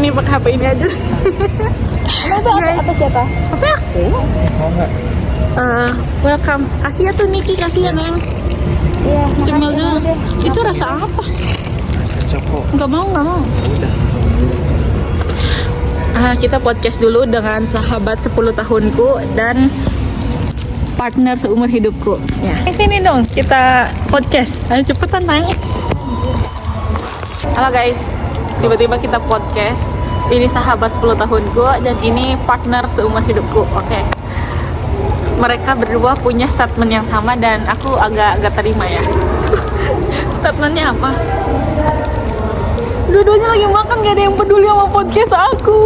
nih pakai HP ini aja. Emang itu apa siapa? HP aku. Mau nggak? Welcome. Kasih ya tuh Niki, kasih ya Neng. Iya, Cemil makasih, dulu. udah. Itu rasa apa? Rasa coko. Nggak mau. Ya udah. Kita podcast dulu dengan sahabat 10 tahunku dan partner seumur hidupku. Ya. Sini dong kita podcast. Ayo cepetan tanya. Halo guys, tiba-tiba kita podcast. Ini sahabat 10 tahunku dan ini partner seumur hidupku. Oke. Mereka berdua punya statement yang sama dan aku agak terima ya. Statementnya apa? Dua-duanya lagi makan, gak ada yang peduli sama podcast aku.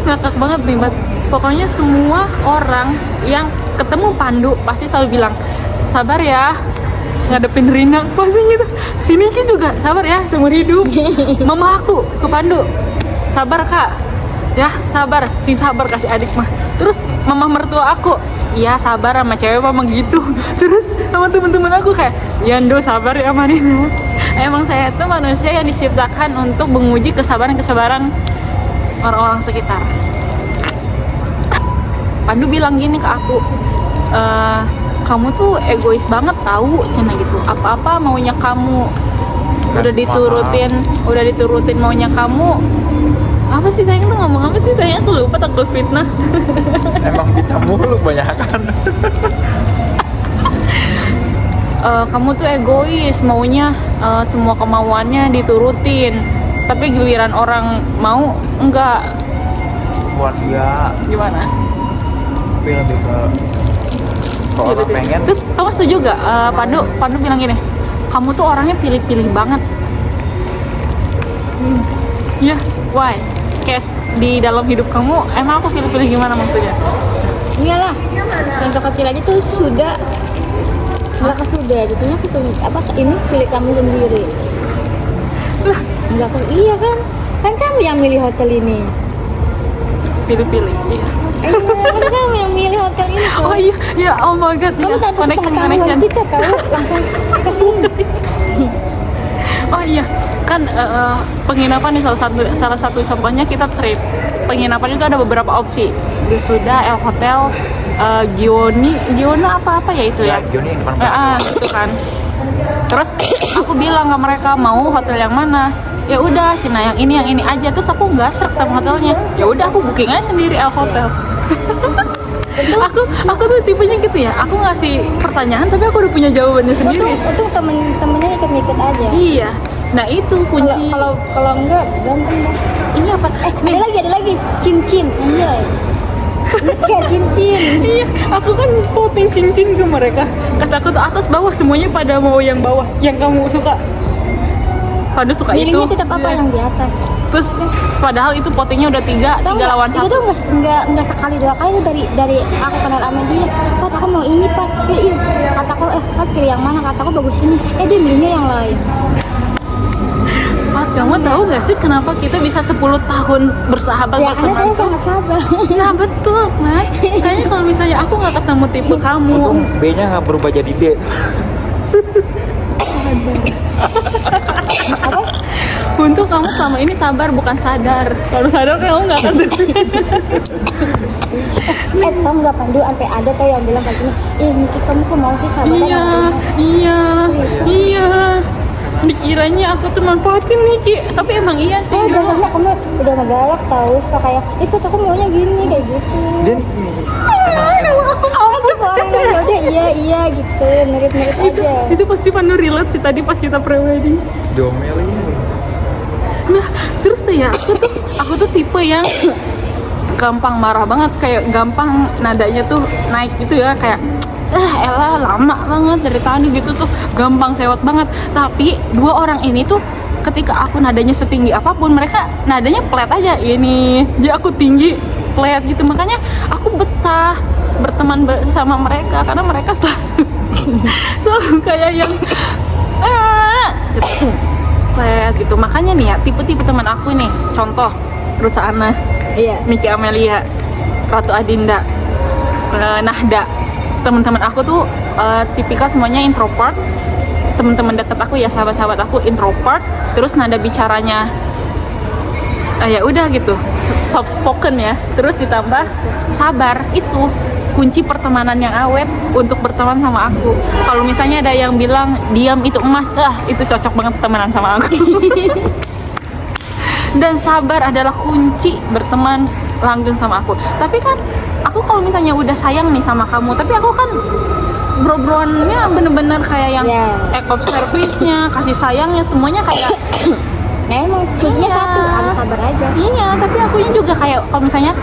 Ngakak banget nih, Bat. Pokoknya semua orang yang ketemu Pandu pasti selalu bilang, sabar ya ngadepin Rina. Pasti gitu. Si Niki juga, sabar ya seumur hidup. Mama aku ke Pandu, sabar kak. Ya sabar, si sabar kasih adik mah. Terus mama mertua aku, iya sabar sama cewek mama gitu. Terus sama temen-temen aku kayak, ya Ndo sabar ya Marina. Emang saya tuh manusia yang diciptakan untuk menguji kesabaran orang-orang sekitar. Pandu bilang gini ke aku, kamu tuh egois banget tahu, cina gitu. Apa-apa maunya kamu, udah diturutin maunya kamu. Apa sih sayang tuh ngomong apa sih sayang? Aku lupa, takut fitnah. Emang kita mulu banyakan. Kamu tuh egois, maunya semua kemauannya diturutin, tapi giliran orang mau enggak. Buat dia. Gimana? Tapi lebih ke kalau orang pengen. Terus kamu setuju gak? Pandu bilang gini, kamu tuh orangnya pilih-pilih banget. Iya, why? Kayak di dalam hidup kamu, emang aku pilih-pilih gimana maksudnya? Iyalah, contoh kecil aja tuh sudah jadinya gitu apa ini pilih kamu sendiri Lah, enggak kok iya kan kamu yang milih hotel ini pilih-pilih, iya. kan kamu yang milih hotel ini tuh. Oh iya, ya oh my god. Kamu ya. tanpa sepengetahuan kita tahu langsung ke sini. Oh iya, kan penginapan nih salah satu contohnya kita trip. Penginapan itu ada beberapa opsi. Desuda, El Hotel, Giono apa ya itu ya? Gioni yang depan Gitu kan. Terus aku bilang ke mereka mau hotel yang mana. Ya udah, Cina yang ini aja. Terus aku nggak srek sama hotelnya. Ya udah, aku booking aja sendiri El Hotel. aku tuh tipenya gitu ya. Aku ngasih pertanyaan tapi aku udah punya jawabannya sendiri. Untung temen-temennya ikut-ikut aja. Iya. Nah itu kunci. Kalau enggak berantem dah. Ini apa? Ada lagi cincin. Iya. Kayak cincin. Iya, aku kan voting cincin ke mereka. Kata aku tuh atas bawah semuanya pada mau yang bawah, yang kamu suka. Pada suka Milihnya itu. tetap apa Iya. yang di atas. Terus padahal itu votingnya udah tiga lawan itu satu. tuh nggak sekali dua kali tuh dari aku kenal sama dia. Pat aku mau ini Pat. Iya. Kataku Pat pilih yang mana? Kataku bagus ini. Dia milihnya yang lain. Pat, kamu tahu nggak sih kenapa kita bisa 10 tahun bersahabat? Ya karena saya sangat sabar. Nah betul, Mai. Kayaknya kalau misalnya aku nggak ketemu tipe kamu. Untung B-nya nggak berubah jadi D. Apa? Untuk kamu selama ini sabar bukan sadar. Kalau sadar kamu nggak akan. Tau nggak Pandu sampai ada tuh yang bilang kayak gini. Niki kamu kok mau sih sabar? Iya. Dikiranya aku tuh manfaatin Niki, tapi emang iya sih. Dasarnya kamu udah ngegalak tahu suka kayak Pat aku maunya gini kayak gitu. Dan Aku orang yang yaudah iya gitu nurut aja. Itu pasti Pandu relate sih tadi pas kita pre-wedding. diomelin. Nah, terus tuh ya, aku tuh tipe yang gampang marah banget, kayak gampang nadanya tuh naik gitu ya, kayak elah lama banget dari tadi gitu tuh, gampang sewot banget. Tapi dua orang ini tuh ketika aku nadanya setinggi apapun, mereka nadanya flat aja. Ini jadi aku tinggi flat gitu, makanya aku betah berteman sama mereka karena mereka selalu kayak yang gitu. Flat gitu. Makanya nih ya, tipe-tipe teman aku nih, contoh Ruth Ana, Iya. Niki Amelia, Ratu Adinda, Nahda. Teman-teman aku tuh tipikal semuanya introvert, teman-teman dekat aku ya, sahabat-sahabat aku introvert, terus nada bicaranya ya udah gitu, soft spoken ya, terus ditambah sabar, itu kunci pertemanan yang awet untuk berteman sama aku. Kalau misalnya ada yang bilang diam itu emas, itu cocok banget temenan sama aku. Dan sabar adalah kunci berteman langgeng sama aku. Tapi kan aku kalau misalnya udah sayang nih sama kamu, tapi aku kan bro-broannya bener-bener kayak yang act of service-nya, kasih sayangnya, semuanya kayak Nah emang kuncinya Iya. satu, harus sabar aja. iya, tapi akunya juga kayak kalau misalnya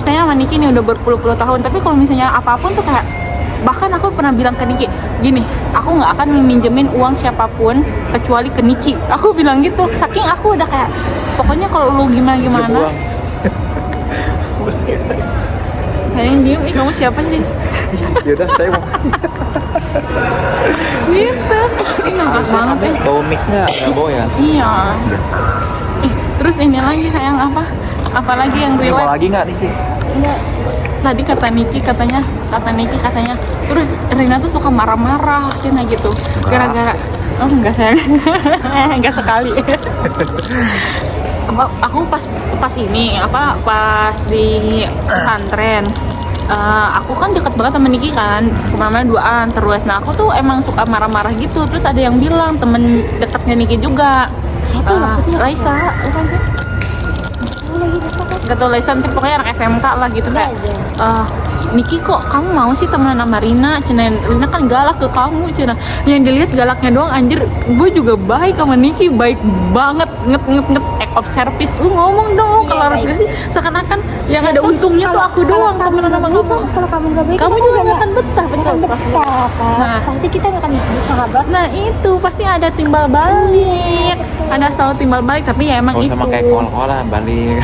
sama Niki nih udah berpuluh-puluh tahun, tapi kalau misalnya apapun tuh kayak, bahkan aku pernah bilang ke Niki gini, aku nggak akan minjemin uang siapapun kecuali ke Niki, aku bilang gitu, saking aku udah kayak pokoknya kalau lu gimana Buang. sayang diem, kamu siapa sih Yaudah, saya mau gitu. Ini ngangkat banget ya. bawa mic-nya, nggak bawa ya? Iya. Terus ini lagi sayang apa lagi yang Mau relate lagi nggak Niki? Enggak. tadi kata Niki katanya terus Rina tuh suka marah-marah Cina gitu gara-gara enggak sayang enggak sekali. Aku pas di pesantren, aku kan deket banget sama Niki kan, kemana-mana duaan terus. Nah aku tuh emang suka marah-marah gitu, terus ada yang bilang temen dekatnya Niki juga, Siapa ya waktu itu ya? Laisa, bukan sih? Aku lagi lupa kan. Gak tau Laisa, nanti pokoknya anak SMK lah gitu Enggak kayak aja. Niki kok kamu mau sih temenan sama Rina? Cina Rina kan galak ke kamu, Cina. Yang dilihat galaknya doang, anjir. Gue juga baik sama Niki, baik banget, nget act of service. Lu ngomong dong, Iya, kalau baik. sih seakan-akan yang ada untungnya tuh aku doang temenan sama kamu. Kalau kamu nggak baik, Kamu aku juga nggak nggak akan betah, nggak akan betah, Kak. Nah. Pasti kita nggak akan bersahabat. Nah itu pasti ada timbal balik, ada selalu timbal balik. Tapi ya emang Kalau itu. sama kayak kol-kolan balik.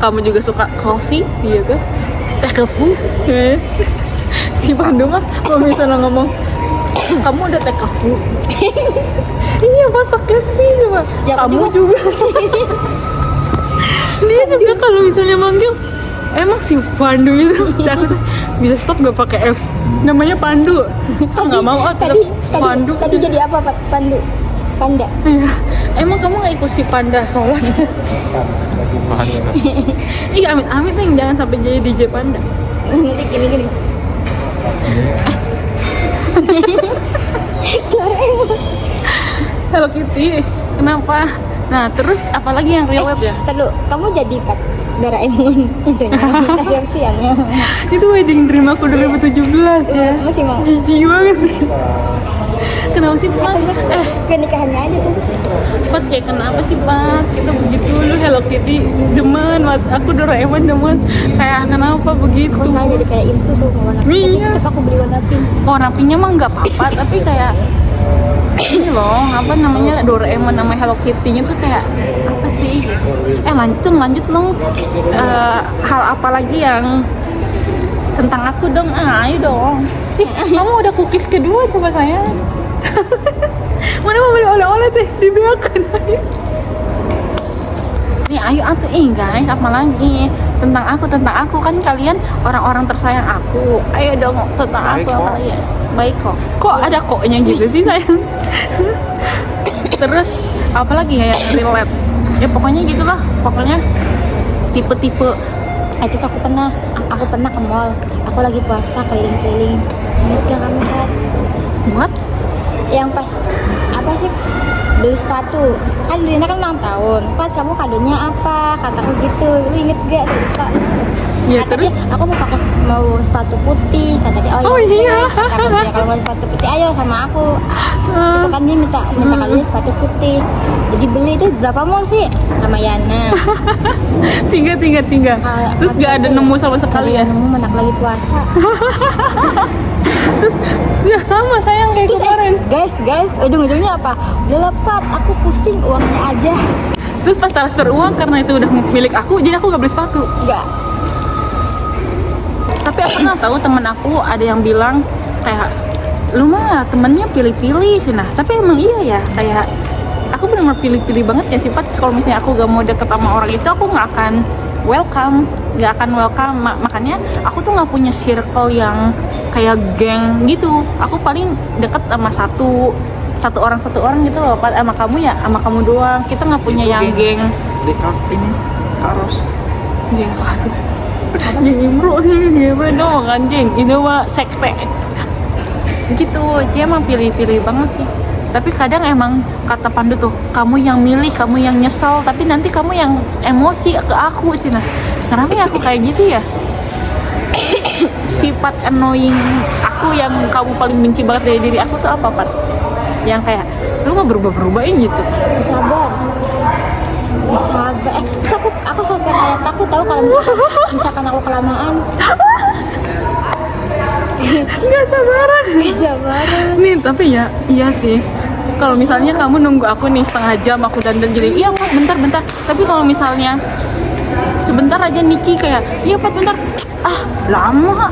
Kamu juga suka coffee, iya tuh. Teh kefu. Si Pandu mah kalau misalnya ngomong kamu udah teh kefu. Iya pas pakai V coba. Ya, aku Kamu juga. Dia juga kalau misalnya manggil emang si Pandu itu takut bisa stop gak pakai F. Namanya Pandu. Nggak mau tadi, Pandu. tadi jadi apa, Pak? Pandu. Panda. Iya. Emang kamu nggak ikut si Panda sholat? Iya amit-amit nih jangan sampai jadi DJ Panda. Nanti gini. Doraemon. Hello Kitty, kenapa? Nah terus apalagi yang relate ya? Tadu, kamu jadi Pak Doraemon. Itu kita siap-siapnya. Itu wedding dream aku 2017 ya. Masih mau. Jijik banget. Kenapa sih Pak? Ke nikahannya aja tuh. Pak kayak kenapa sih Pak? Kita begitu dulu Hello Kitty demen, aku Doraemon demen. Kayak kenapa begitu? Aku sekarang jadi kayak itu tuh warna pink. Iya. Tetap aku beli warna pink. Warna pinknya mah nggak apa-apa, tapi kayak ini loh, apa namanya Doraemon nama Hello Kitty-nya tuh kayak apa sih? Lanjut dong. Hal apa lagi yang tentang aku dong? Ayo dong. Kamu udah cookies kedua coba sayang. Mana mau beli oleh-oleh teh dibiarkan ayo. Nih ayo atuh guys, apa lagi tentang aku kan kalian orang-orang tersayang aku. Ayo dong tentang Baik aku kok. apa lagi ya? Baik kok ada koknya gitu sih sayang. Terus apa lagi ya yang relate? Ya pokoknya gitulah, pokoknya tipe-tipe. Terus aku pernah ke mall. Aku lagi puasa keliling-keliling. Ingat gak kamu, Pat? buat Yang pas apa sih? Beli sepatu. Kan Rina kan ulang tahun. Pat, kamu kadonya apa? Kataku gitu. Lu inget gak? Lupa. ya Kata terus dia, aku mau sepatu putih. Kata dia, Oh, iya. Kata dia, kalau mau sepatu putih, ayo sama aku. Itu kan dia minta kadonya sepatu putih. Jadi beli itu berapa mall sih? Sama Yana. tiga terus gak ada nemu sama sekali ya. Nemu menak lagi puasa. Ya sama sayang kayak Terus kemarin. guys, ujung-ujungnya apa? Udah lepat, aku pusing uangnya aja. Terus pas transfer uang karena itu udah milik aku, jadi aku gak beli sepatu. Enggak. Tapi aku pernah tahu temen aku ada yang bilang kayak lu mah temennya pilih-pilih sih. Nah tapi emang iya ya, kayak aku benar-benar pilih-pilih banget ya sifat. Kalau misalnya aku gak mau deket sama orang itu, aku nggak akan welcome. Makanya aku tuh nggak punya circle yang kayak geng gitu. Aku paling deket sama satu orang gitu loh, Pat. Sama kamu ya, sama kamu doang. Kita nggak punya yang geng Dekat ini Karos. geng kado. Geng Imro dong kan, geng ini mah sekte gitu. Dia emang pilih-pilih banget sih. Tapi kadang emang kata Pandu tuh, kamu yang milih, kamu yang nyesel, tapi nanti kamu yang emosi ke aku sih. Nah, kenapa ya aku kayak gitu ya? Sifat annoying aku yang kamu paling benci banget dari diri aku tuh apa, Pat? Yang kayak lu nggak berubah-berubahin gitu. Sabar. Gak sabar. Terus aku sampai kayak takut tahu kalau misalkan aku kelamaan. Nggak sabaran. Gak sabaran. Nih tapi ya, iya sih. Kalau misalnya kamu nunggu aku nih setengah jam aku dandan jadi, iya Pat bentar. Tapi kalau misalnya sebentar aja Niki kayak, iya Pat bentar, lama.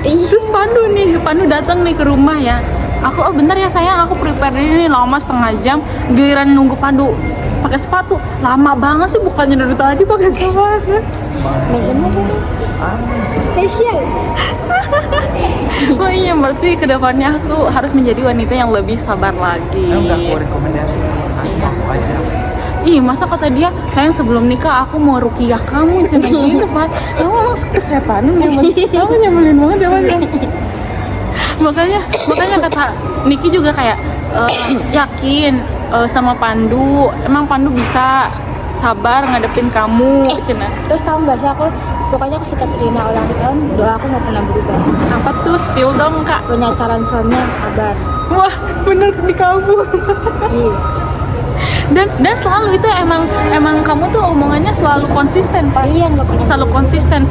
Terus Pandu datang nih ke rumah ya. Aku bentar ya sayang, aku prepare ini lama setengah jam. Giliran nunggu Pandu pakai sepatu lama banget sih, bukannya dari tadi pakai sepatu. Bener-bener spesial. Oh iya, berarti kedepannya aku harus menjadi wanita yang lebih sabar lagi. Udah aku rekomendasi. Iya. Aku aja. Ih, masa kata dia, sayang sebelum nikah aku mau rukiah kamu gitu Pak. Kamu emang kesetanan kamu nyebelin banget zaman. Makanya kata Niki juga kayak yakin sama Pandu, emang Pandu bisa sabar ngadepin kamu gitu. Nah, Terus tahu nggak sih, aku pokoknya aku setiap Rina ulang tahun doa aku nggak pernah berubah. apa tuh, spill dong Kak. Punya calon suami yang sabar. Wah, bener di kamu. Iya. Dan selalu itu emang kamu tuh omongannya selalu konsisten, Pak. Iya, nggak pernah. Selalu konsisten,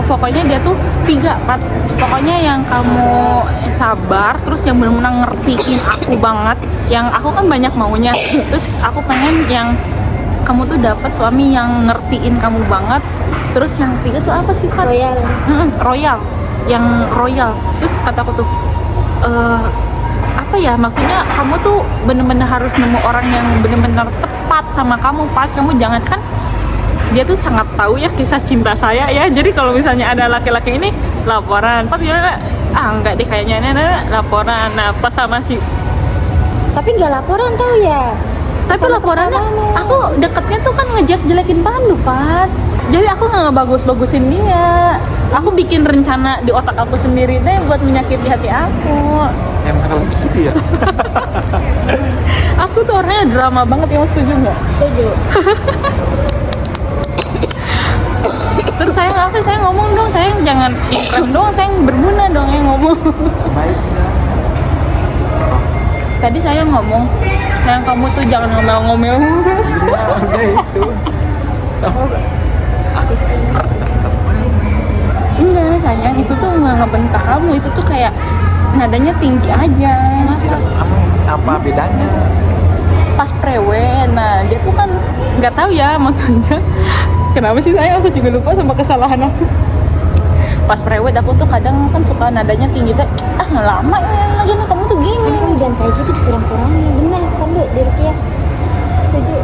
pokoknya dia tuh 3, Pak. Pokoknya yang kamu sabar, terus yang benar-benar ngertiin aku banget, yang aku kan banyak maunya, terus aku pengen yang kamu tuh dapat suami yang ngertiin kamu banget. Terus yang 3 tuh apa sih, Pak? Royal. Royal, yang royal. Terus kataku tuh apa ya, maksudnya kamu tuh bener-bener harus nemu orang yang bener-bener tepat sama kamu, Pak. Kamu jangan kan, dia tuh sangat tahu ya kisah cinta saya ya. Jadi kalau misalnya ada laki-laki ini laporan, Pak gimana? Enggak deh kayaknya, laporan. Nah pas sama si, Tapi nggak laporan tahu ya. tapi laporannya aku deketnya tuh kan ngejelekin Pandu, Pak. Jadi aku nggak ngebagus-bagusin dia. Aku bikin rencana di otak aku sendiri deh buat menyakiti hati aku. Emang kalau gitu ya. Aku tuh orangnya drama banget ya, setuju nggak? Setuju. Terus sayang apa? Sayang ngomong dong, sayang jangan iklan doang, sayang berguna dong yang ngomong. Baik. Tadi saya ngomong, sayang kamu tuh jangan ngomel-ngomel. Iya, udah itu. Kamu aku Enggak sayang, itu tuh nggak ngebentak kamu, itu tuh kayak nadanya tinggi aja. kamu apa bedanya? Pas prewe, nah dia tuh kan nggak tahu ya maksudnya. Kenapa sih sayang, aku juga lupa sama kesalahan aku. Pas prewe aku tuh kadang kan suka nadanya tinggi tuh, lama ya lagi kamu tuh gini. Kan kamu jangan kayak gitu, dikurang-kurangin. Bener kan Dek, di Rukiah. Setuju.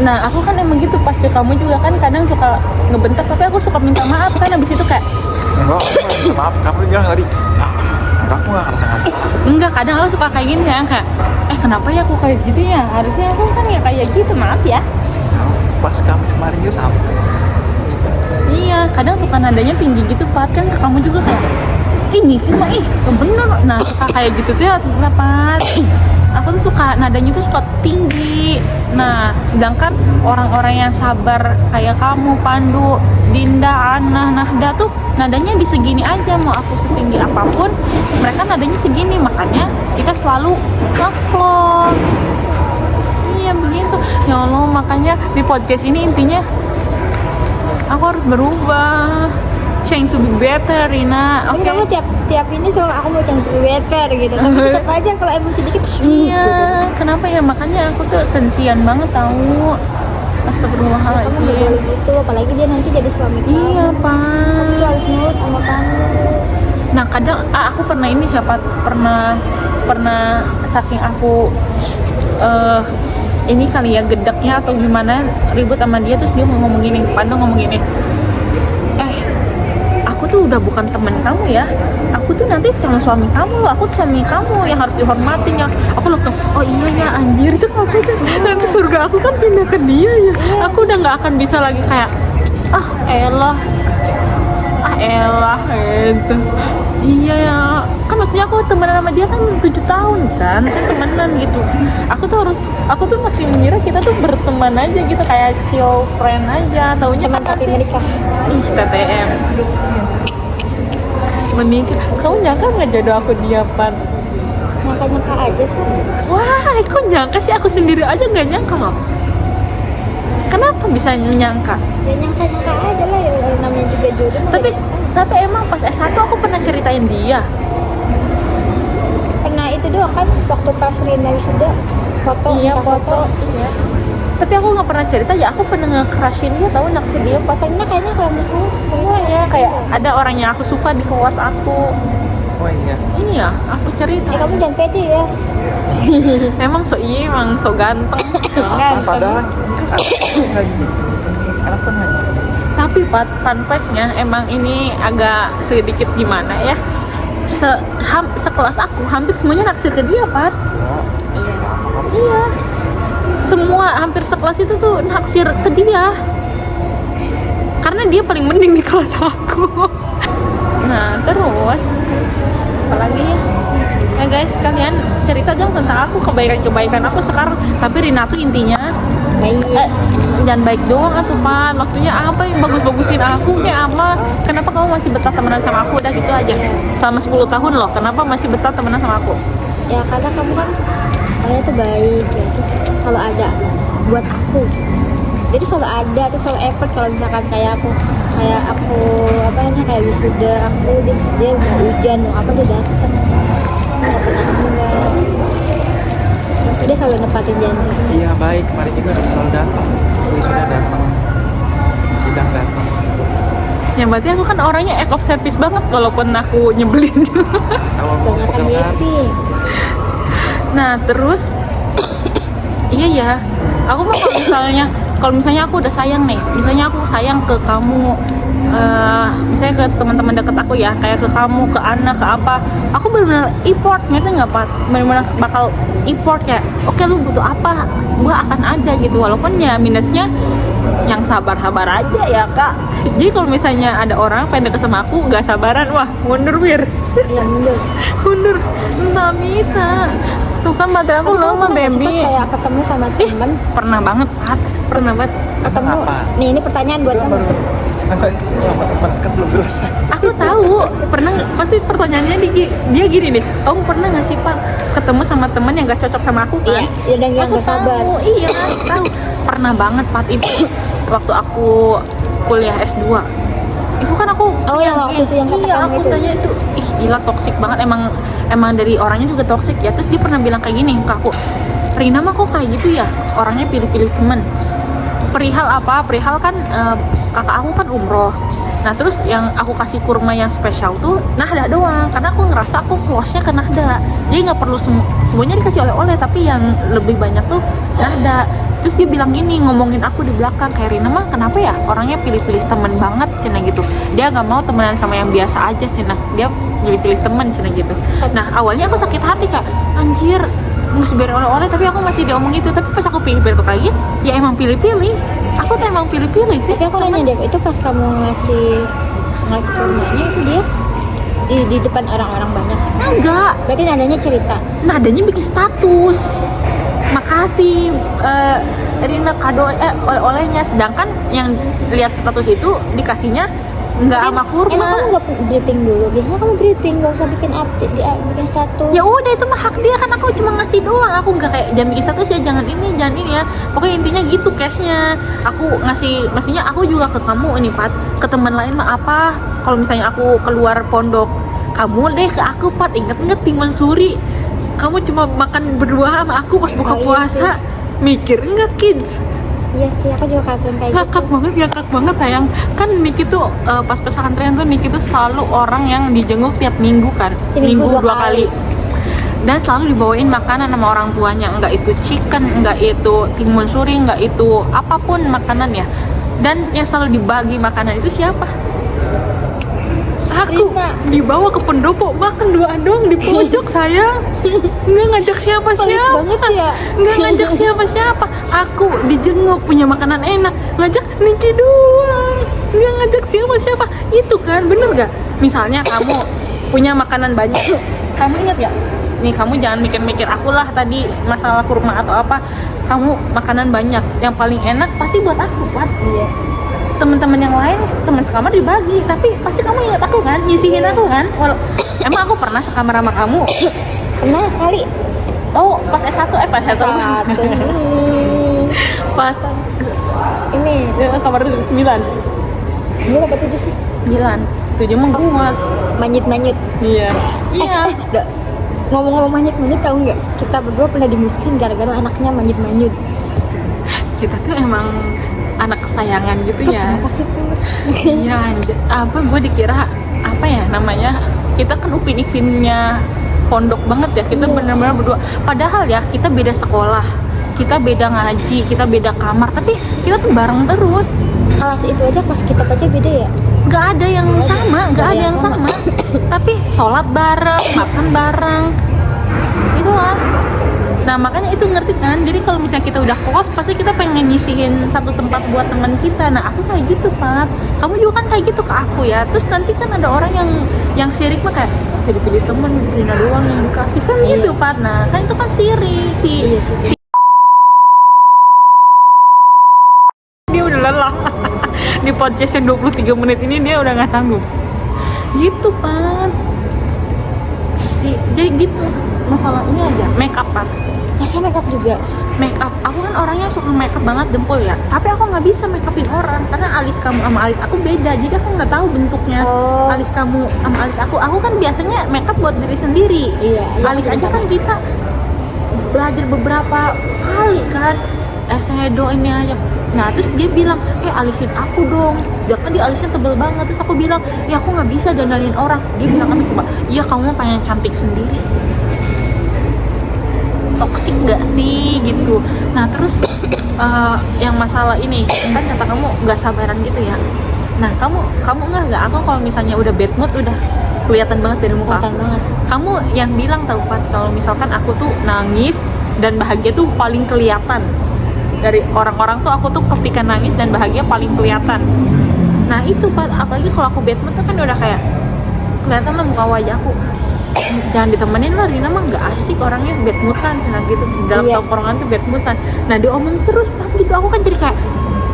Nah aku kan emang gitu, pas ke kamu juga kan kadang suka ngebentak, tapi aku suka minta maaf kan abis itu kayak Enggak, maaf, kamu bilang tadi. Aku nggak ngerasa apa. enggak, kadang aku suka kayak gini ya, kayak kenapa ya aku kayak gitu ya, harusnya aku kan ya kayak gitu, maaf ya. Pas kami kemarin juga sampai. Iya, kadang suka nadanya tinggi gitu, Pat. Kan ke kamu juga kayak ini cuma bener. Nah suka kayak gitu tuh ya, Pat. Aku tuh suka nadanya tuh suka tinggi. Nah sedangkan orang-orang yang sabar kayak kamu, Pandu, Dinda, Ana, Nahda tuh nadanya di segini aja. Mau aku setinggi apapun, mereka nadanya segini. Makanya kita selalu ngevlog. Iya begitu. Ya Allah, makanya di podcast ini intinya aku harus berubah, trying to be better, Rina. Tapi Oke. kamu tiap ini selalu aku mau cantik better gitu. Tapi tetap aja kalau emosi dikit. Iya, kenapa ya? Makanya aku tuh sensian banget tahu. Kamu gak Astagfirullahaladzim. boleh gitu, apalagi dia nanti jadi suami kamu. Iya, Kamu Pak. harus nurut sama kamu. Nah, kadang aku pernah ini pernah saking aku ini kali ya gedeknya atau gimana, ribut sama dia, terus dia ngomong gini, Pandu ngomong gini, aku tuh udah bukan temen kamu ya, aku aku tuh nanti calon suami kamu, aku suami kamu yang harus dihormatin ya. Aku langsung, oh iya ya anjir, itu aku tuh nanti surga aku kan pindah ke dia ya. Aku udah nggak akan bisa lagi kayak elah gitu. Iya ya, kan maksudnya aku temenan sama dia kan 7 tahun kan temenan gitu. Aku tuh masih mengira kita tuh berteman aja gitu, kayak chill friend aja. Taunya Teman kan tapi menikah. ih TTM menikah. Kamu nyangka nggak jodoh aku dia, Pan? Nyangka-nyangka aja sih. Wah, kok nyangka sih? Aku sendiri aja nggak nyangka loh. Kenapa bisa menyangka? Ya nyangka-nyangka aja lah, ya namanya juga jodoh. mah Tapi gak nyangka. tapi emang pas S1 aku pernah ceritain dia. Pernah itu doang kan waktu pas Rina wisuda foto. Iya, minta foto. Iya. Tapi aku nggak pernah cerita ya, aku pernah nge-crushin dia, tahu naksir dia pas. Pernah kayaknya kalau nggak salah. Iya ya, kayak ada orang yang aku suka di kelas aku. Oh iya. Iya, aku cerita. Kamu jangan pede ya. Emang so ganteng. Padahal enggak gitu. Anak pun nanya. Tapi fun fact-nya emang ini agak sedikit gimana ya. Sekelas aku hampir semuanya naksir ke dia, Pat. Iya. Semua hampir sekelas itu tuh naksir ke dia. Karena dia paling mending di kelas aku. Nah, terus apalagi ya guys, kalian cerita dong tentang aku, kebaikan aku sekarang. Tapi Rina tuh intinya Baik. jangan baik doang atuh, Pan. Maksudnya apa yang bagus-bagusin aku kayak apa? Kenapa kamu masih betah temenan sama aku? Udah gitu aja. Selama 10 tahun loh, kenapa masih betah temenan sama aku? Ya karena kamu kan orangnya tuh baik ya, terus kalau ada buat aku, jadi selalu ada, terus selalu effort. Kalau misalkan kayak aku apa namanya kayak wisuda aku, dia mau hujan mau apa dia datang, nggak pernah enggak, dia selalu nepatin janji. Iya baik, kemarin juga selalu datang. Wisuda datang. Sidang datang. Ya berarti aku kan orangnya act of service banget walaupun aku nyebelin. Awal mau Banyak kan pegang Yepi. Nah terus iya ya, aku mah kalau misalnya aku udah sayang nih, misalnya aku sayang ke kamu, misalnya ke teman-teman deket aku ya, kayak ke kamu, ke anak, ke apa, aku benar-benar import, ngerti nggak Pat? Benar-benar bakal import ya. Oke, lu butuh apa, gua akan ada gitu, walaupun ya minusnya yang sabar-sabar aja ya Kak. Jadi kalau misalnya ada orang pengen deket sama aku gak sabaran, wah mundur Wir. Iya mundur. Mundur, nggak bisa. Tuh kan baterai aku Tapi kamu lama pernah nggak sih, Pat, baby. kayak ketemu sama temen, Pernah banget Pat, pernah banget. ketemu apa? nih ini pertanyaan buat Itu kan kamu. baru enggak itu sama teman kan belum selesai. Aku tahu, pernah nggak? Pasti pertanyaannya dia gini deh. Kamu pernah nggak sih Pak ketemu sama teman yang gak cocok sama aku kan? Iya, ya, dan yang Aku nggak sabar. tahu, iya aku tahu. Pernah banget Pat itu waktu aku kuliah S2. Itu kan aku Oh, yang waktu itu yang kata iya, kamu aku itu. tanya itu, ih gila toksik banget, emang dari orangnya juga toksik ya. Terus dia pernah bilang kayak gini ke aku, Rina mah kok kayak gitu ya, orangnya pilih-pilih temen. Perihal apa? Perihal kan kakak aku kan umroh. Nah terus yang aku kasih kurma yang spesial tuh Nahda doang, karena aku ngerasa aku close-nya ke Nahda. Jadi nggak perlu semuanya dikasih oleh-oleh, tapi yang lebih banyak tuh Nahda. Terus dia bilang gini, ngomongin aku di belakang, kayak Rina mah kenapa ya orangnya pilih-pilih temen banget cina gitu. Dia nggak mau temenan sama yang biasa aja cina, dia pilih-pilih temen cina gitu. Nah awalnya aku sakit hati kak, anjir mesti beri oleh-oleh tapi aku masih diomong gitu. Tapi pas aku pikir lagi, ya emang pilih-pilih. Aku tuh emang pilih-pilih sih. Tapi aku nanya deh, itu pas kamu ngasih kurmanya itu dia di depan orang-orang banyak. Enggak, Berarti nadanya cerita. nadanya bikin status. Makasih Rina kado oleh-olehnya, sedangkan yang lihat status itu dikasihnya nggak sama kurma. Emang kamu nggak briefing dulu? Biasanya kamu briefing, nggak usah bikin update, bikin status. Ya udah itu mah hak dia kan, aku cuma ngasih doang. Aku nggak kayak jangan bikin status ya, jangan ini ya. Pokoknya intinya gitu case-nya. Aku ngasih, maksudnya aku juga ke kamu ini Pat, ke teman lain mah apa? Kalau misalnya aku keluar pondok, kamu deh ke aku Pat, inget Timun Suri. Kamu cuma makan berdua sama aku pas buka Oh, iya puasa. Mikir enggak kids? Iya sih, aku juga kasihan kayak gitu. Ngakak banget sayang. Kan Niki tuh pas pesantren tuh Niki tuh selalu orang yang dijenguk tiap minggu kan. Seminggu Minggu 2 kali. Dan selalu dibawain makanan sama orang tuanya. Enggak itu chicken, enggak itu timun suri, enggak itu apapun makanan ya. Dan yang selalu dibagi makanan itu siapa? Aku Rina. dibawa ke pendopo, makan 2 doang di pojok sayang. Nggak ngajak Pelit siapa-siapa. banget ya. Nggak ngajak siapa-siapa. Aku dijenguk punya makanan enak, ngajak Niki doang. Nggak ngajak siapa-siapa. Itu kan bener gak? Misalnya kamu punya makanan banyak, kamu ingat ya? Nih kamu jangan mikir-mikir aku lah tadi masalah kurma atau apa. Kamu makanan banyak, yang paling enak pasti buat aku, Pat. Iya. Teman-teman yang lain, teman sekamar dibagi, tapi pasti kamu ingat aku kan, nyisihin aku kan. Emang aku pernah sekamar sama kamu? Pernah sekali. Oh, pas S1, pas S1. Satu. Pas Ini kamar 9. ini dapat 7 sih. 9. 7 mah gua. Manyut-manyut. Iya. Iya. Ngomong-ngomong manyut-manyut, tahu nggak? Kita berdua pernah dimusuhin gara-gara anaknya manyut-manyut. Kita tuh emang anak kesayangan gitu ya. Kenapa sih, Pur? Iya, apa gue dikira apa ya namanya? Kita kan upin-ipinnya pondok banget ya. Kita Iya. benar-benar berdua. Padahal ya kita beda sekolah, kita beda ngaji, kita beda kamar, tapi kita tuh bareng terus. Kelas itu aja pas kita baca beda ya. Gak ada yang sama, gak ada yang sama. Tapi sholat bareng, makan bareng, itu lah. Nah makanya itu ngerti kan. Jadi kalau misalnya kita udah kos, pasti kita pengen nyisihin satu tempat buat teman kita. Nah aku kayak gitu, Pat. Kamu juga kan kayak gitu ke aku ya. Terus nanti kan ada orang yang sirik mah kayak pilih-pilih temen, Rina doang yang dikasih kan Iya. gitu, Pat. Nah kan itu kan sirik Iya sih. Dia udah lelah. Di podcast yang 23 menit ini dia udah nggak sanggup. Gitu, Pat. Jadi gitu masalah ini aja, make up, Pat. Masa makeup juga? Make up, aku kan orangnya suka make up banget dempul ya. Tapi aku nggak bisa make upin orang karena alis kamu sama alis aku beda. Jadi aku nggak tahu bentuknya Oh. alis kamu sama alis aku. Aku kan biasanya make up buat diri sendiri. Iya, Alis aku aja juga kan sama. kita belajar beberapa kali kan. Eyeshadow ini aja. Nah terus dia bilang, alisin aku dong. Sedangkan dia alisnya tebel banget. Terus aku bilang, ya aku nggak bisa dandanin orang. Dia bilang kan coba, iya kamu pengen cantik sendiri. Toksik gak sih gitu. Nah terus yang masalah ini kan kata kamu nggak sabaran gitu ya. Nah kamu nggak aku kalau misalnya udah bad mood udah kelihatan banget dari muka Kelihatan aku. banget. Kamu yang bilang tau, Pat, kalau misalkan aku tuh nangis dan bahagia tuh paling kelihatan dari orang-orang tuh. Aku tuh ketika nangis dan bahagia paling kelihatan. Nah itu, Pat, apalagi kalau aku bad mood tuh kan udah kayak kelihatan lah muka wajah aku. Jangan ditemenin lah, Rina mah nggak asik orangnya, bad moodan nah gitu dalam Iya. tongkrongan tuh bad moodan. Nah diomong terus, Pak, gitu. Aku kan jadi kayak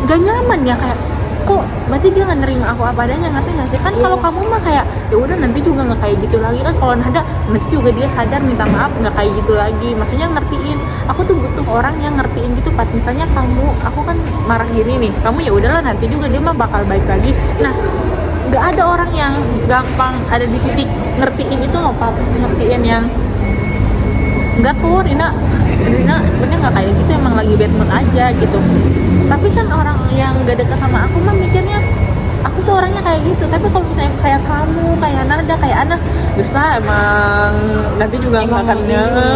gak nyaman ya, kayak kok berarti dia nggak nerima aku apa adanya, ngerti nggak sih? Kan Iya. kalau kamu mah kayak ya udah nanti juga nggak kayak gitu lagi kan. Kalau Nada nanti juga dia sadar minta maaf nggak kayak gitu lagi. Maksudnya ngertiin. Aku tuh butuh orang yang ngertiin gitu, Pat. Misalnya kamu, aku kan marah gini nih, kamu ya udahlah nanti juga dia mah bakal baik lagi. Nah nggak ada orang yang gampang ada di titik ngertiin itu loh, Pak. Ngertiin yang enggak kok, Rina sebenarnya nggak kayak gitu, emang lagi bad mood aja gitu. Tapi kan orang yang gak dekat sama aku mah mikirnya aku tuh orangnya kayak gitu. Tapi kalau misalnya kayak kamu, kayak Nada, kayak Ana, bisa emang nanti juga Emang makannya ini.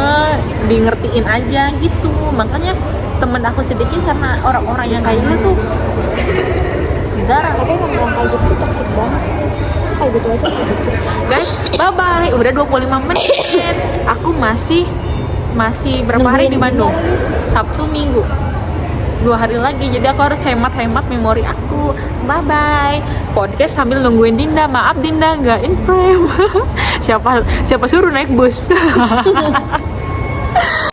di ngertiin aja gitu. Makanya temen aku sedikit karena orang-orang yang kayak gitu tuh darah. Tapi emang orang kayak gitu tuh toxic banget sih. Terus kayak gitu aja kayak gitu. Guys, bye-bye. Udah 25 menit. Aku masih berapa hari di Nungguin Bandung? Dinda. Sabtu, Minggu. 2 hari lagi. Jadi aku harus hemat-hemat memori aku. Bye-bye. Podcast sambil nungguin Dinda. Maaf Dinda, nggak in frame. Siapa suruh naik bus?